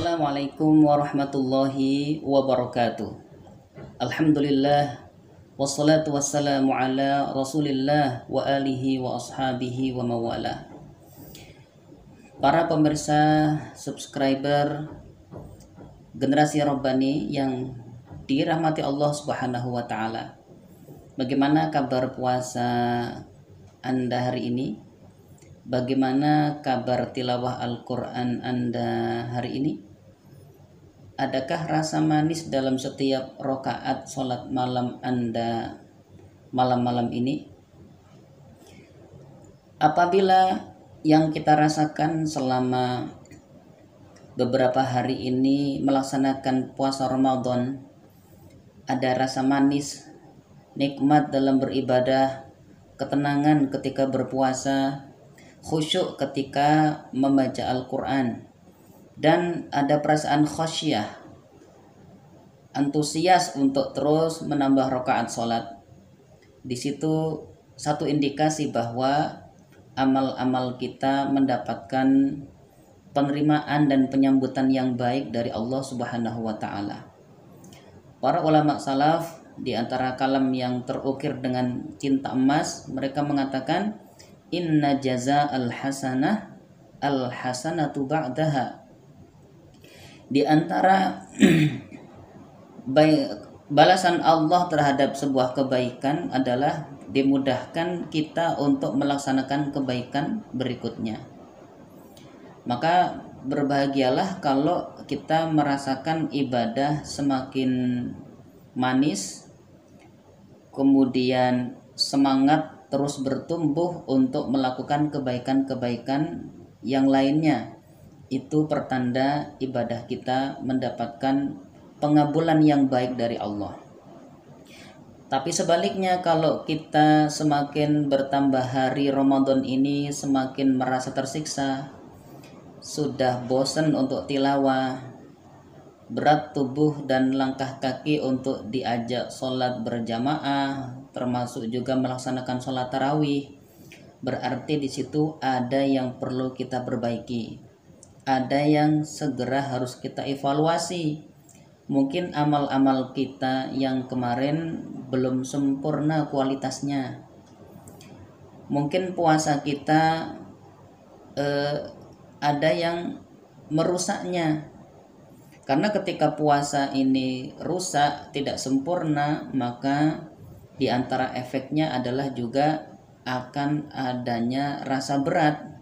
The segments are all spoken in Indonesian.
Assalamualaikum warahmatullahi wabarakatuh. Alhamdulillah wassalatu wassalamu ala Rasulillah wa alihi wa ashabihi wa mawala. Para pemirsa, subscriber Generasi Rabbani yang dirahmati Allah Subhanahu wa taala. Bagaimana kabar puasa Anda hari ini? Bagaimana kabar tilawah Al-Quran Anda hari ini? Adakah rasa manis dalam setiap rokaat sholat malam Anda malam-malam ini? Apabila yang kita rasakan selama beberapa hari ini melaksanakan puasa Ramadan, ada rasa manis, nikmat dalam beribadah, ketenangan ketika berpuasa, khusyuk ketika membaca Al-Quran, dan ada perasaan khasyah, antusias untuk terus menambah rakaat sholat. Di situ satu indikasi bahwa amal-amal kita mendapatkan penerimaan dan penyambutan yang baik dari Allah Subhanahu wa taala. Para ulama salaf di antara kalam yang terukir dengan cinta emas, mereka mengatakan inna jaza'al hasanah al-hasanatu ba'daha. Di antara balasan Allah terhadap sebuah kebaikan adalah dimudahkan kita untuk melaksanakan kebaikan berikutnya. Maka berbahagialah kalau kita merasakan ibadah semakin manis, kemudian semangat terus bertumbuh untuk melakukan kebaikan-kebaikan yang lainnya. Itu pertanda ibadah kita mendapatkan pengabulan yang baik dari Allah. Tapi sebaliknya, kalau kita semakin bertambah hari Ramadan ini semakin merasa tersiksa, sudah bosan untuk tilawah, berat tubuh dan langkah kaki untuk diajak sholat berjamaah, termasuk juga melaksanakan sholat tarawih, berarti di situ ada yang perlu kita perbaiki, ada yang segera harus kita evaluasi. Mungkin amal-amal kita yang kemarin belum sempurna kualitasnya, mungkin puasa kita ada yang merusaknya. Karena ketika puasa ini rusak, tidak sempurna, maka di antara efeknya adalah juga akan adanya rasa berat,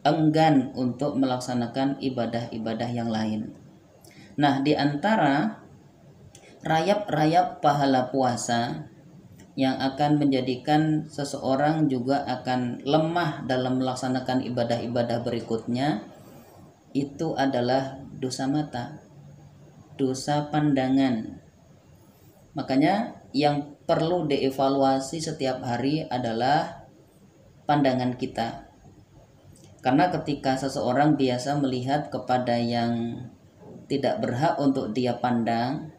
enggan untuk melaksanakan ibadah-ibadah yang lain. Nah, di antara rayap-rayap pahala puasa yang akan menjadikan seseorang juga akan lemah dalam melaksanakan ibadah-ibadah berikutnya, itu adalah dosa mata, dosa pandangan. Makanya yang perlu dievaluasi setiap hari adalah pandangan kita. Karena ketika seseorang biasa melihat kepada yang tidak berhak untuk dia pandang,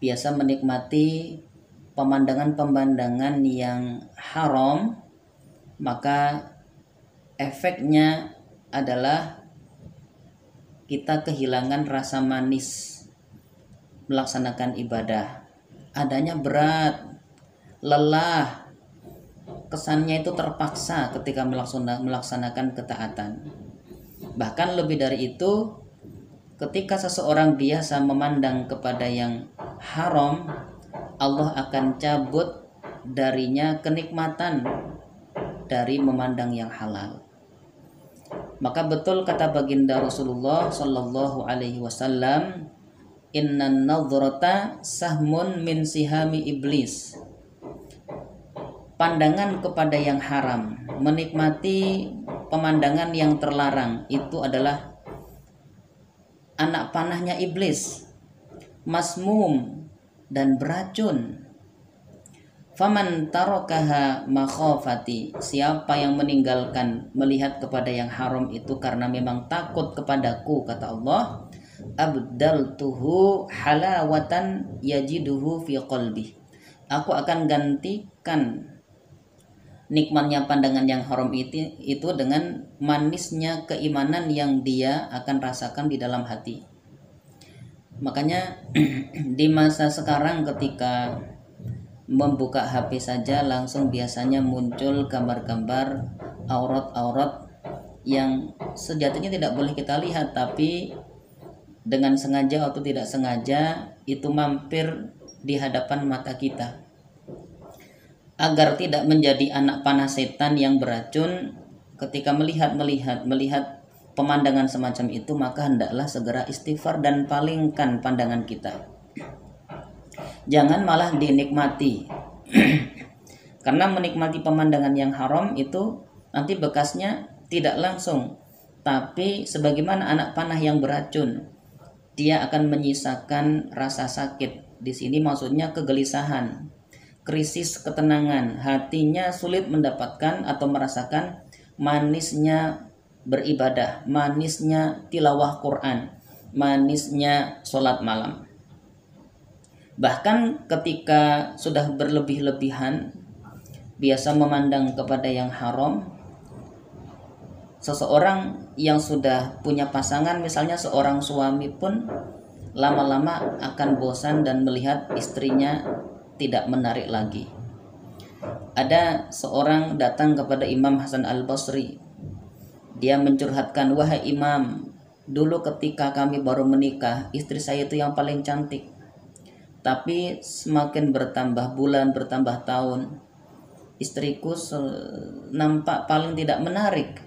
biasa menikmati pemandangan-pemandangan yang haram, maka efeknya adalah kita kehilangan rasa manis melaksanakan ibadah. Adanya berat, lelah, kesannya itu terpaksa ketika melaksanakan ketaatan. Bahkan lebih dari itu, ketika seseorang biasa memandang kepada yang haram, Allah akan cabut darinya kenikmatan dari memandang yang halal. Maka betul kata baginda Rasulullah sallallahu alaihi wasallam, innan nadhrata sahmun min sihami iblis. Pandangan kepada yang haram, menikmati pemandangan yang terlarang, itu adalah anak panahnya iblis, masmum dan beracun. Faman tarakaha makhafati, siapa yang meninggalkan melihat kepada yang haram itu karena memang takut kepadaku, kata Allah, abdaltuhu halawatan yajiduhu fi qalbi, aku akan gantikan nikmatnya pandangan yang haram itu dengan manisnya keimanan yang dia akan rasakan di dalam hati. Makanya di masa sekarang ketika membuka HP saja langsung biasanya muncul gambar-gambar aurat-aurat yang sejatinya tidak boleh kita lihat, tapi dengan sengaja atau tidak sengaja itu mampir di hadapan mata kita. Agar tidak menjadi anak panah setan yang beracun, ketika melihat pemandangan semacam itu, maka hendaklah segera istighfar dan palingkan pandangan kita. Jangan malah dinikmati. Karena menikmati pemandangan yang haram itu nanti bekasnya tidak langsung, tapi sebagaimana anak panah yang beracun, dia akan menyisakan rasa sakit. Di sini maksudnya kegelisahan, krisis ketenangan, hatinya sulit mendapatkan atau merasakan manisnya beribadah, manisnya tilawah Quran, manisnya sholat malam. Bahkan ketika sudah berlebih-lebihan, biasa memandang kepada yang haram, seseorang yang sudah punya pasangan, misalnya seorang suami pun lama-lama akan bosan dan melihat istrinya tidak menarik lagi. Ada seorang datang kepada Imam Hasan Al-Basri. Dia mencurhatkan, "Wahai Imam, dulu ketika kami baru menikah, istri saya itu yang paling cantik. Tapi semakin bertambah bulan, bertambah tahun, istriku nampak paling tidak menarik."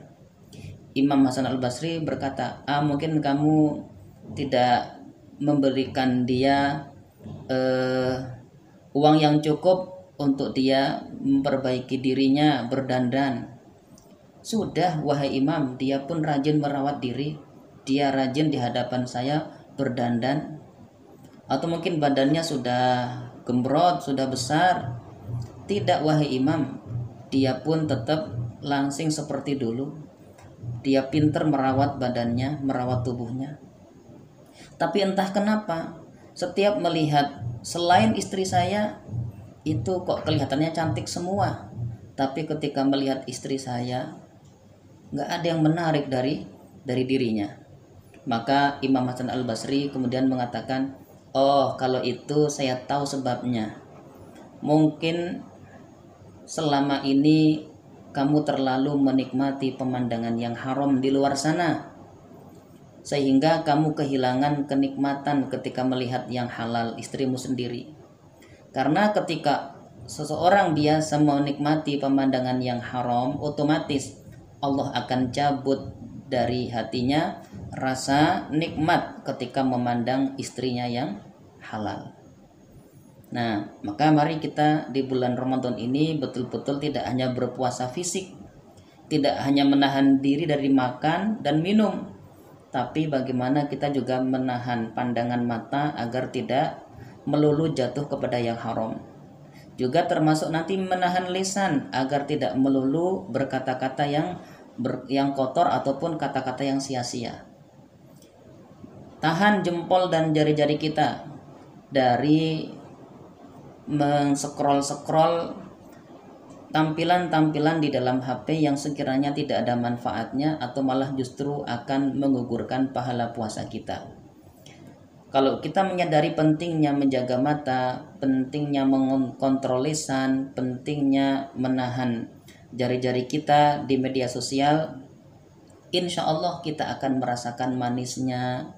Imam Hasan Al-Basri berkata, mungkin kamu tidak memberikan dia uang yang cukup untuk dia memperbaiki dirinya, berdandan. Sudah wahai Imam, dia pun rajin merawat diri, dia rajin di hadapan saya berdandan. Atau mungkin badannya sudah gembrot, sudah besar. Tidak wahai Imam, dia pun tetap langsing seperti dulu. Dia pintar merawat badannya, merawat tubuhnya. Tapi entah kenapa, setiap melihat selain istri saya itu kok kelihatannya cantik semua, tapi ketika melihat istri saya nggak ada yang menarik dari dirinya. Maka Imam Hasan Al-Basri kemudian mengatakan, "Oh, kalau itu saya tahu sebabnya. Mungkin selama ini kamu terlalu menikmati pemandangan yang haram di luar sana, sehingga kamu kehilangan kenikmatan ketika melihat yang halal istrimu sendiri." Karena ketika seseorang biasa menikmati pemandangan yang haram, otomatis Allah akan cabut dari hatinya rasa nikmat ketika memandang istrinya yang halal. Nah, maka mari kita di bulan Ramadan ini betul-betul tidak hanya berpuasa fisik, tidak hanya menahan diri dari makan dan minum, tapi bagaimana kita juga menahan pandangan mata agar tidak melulu jatuh kepada yang haram. Juga termasuk nanti menahan lisan agar tidak melulu berkata-kata yang kotor ataupun kata-kata yang sia-sia. Tahan jempol dan jari-jari kita dari men-scroll tampilan-tampilan di dalam HP yang sekiranya tidak ada manfaatnya atau malah justru akan menggugurkan pahala puasa kita. Kalau kita menyadari pentingnya menjaga mata, pentingnya mengontrol lisan, pentingnya menahan jari-jari kita di media sosial, insya Allah kita akan merasakan manisnya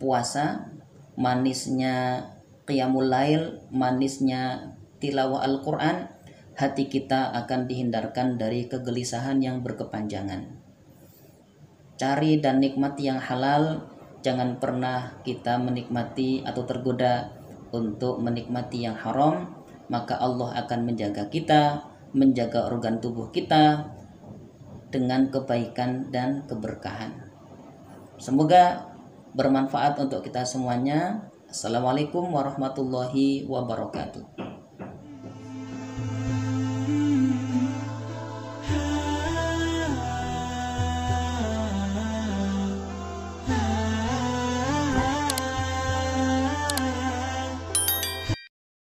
puasa, manisnya qiyamul lail, manisnya tilawah Al-Quran. Hati kita akan dihindarkan dari kegelisahan yang berkepanjangan. Cari dan nikmati yang halal. Jangan pernah kita menikmati atau tergoda untuk menikmati yang haram. Maka Allah akan menjaga kita, menjaga organ tubuh kita dengan kebaikan dan keberkahan. Semoga bermanfaat untuk kita semuanya. Assalamualaikum warahmatullahi wabarakatuh.